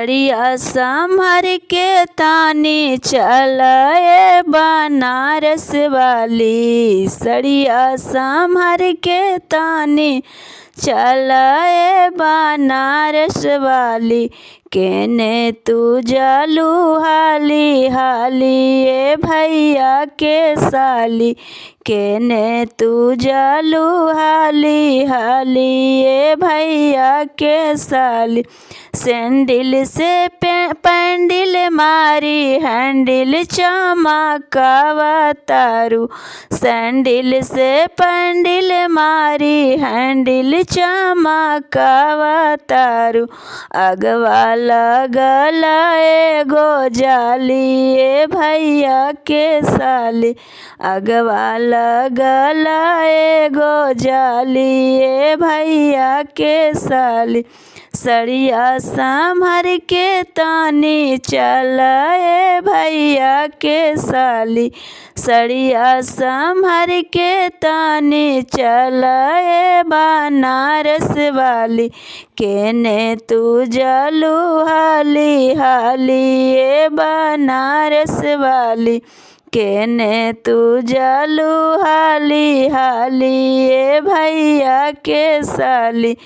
सड़िया संभर के तानी चलाए बनारस वाली। सड़िया संभर के तानी चलाए बनारस वाली। केने तू जालू हाली हाली ए भैया के साली। केने तू जालू हाली हाली ए भैया के साली। सैंडल से पैंडल मारी हैंडल चमकावा तारू। सैंडल से पैंडल मारी हैंडल चमकावा तारू। अगवा लगल एगो जाली ए भैया के साली। अगवा लगल एगो जाली ए भैया के साली। सड़िया संभर के तानी चलाए भैया के साली। सड़िया संभर के तानी चलाए बनारस वाली। केने तू जालू हाली हाली ए बनारस वाली। केने तू जालू हाली हाली ए भैया के साली।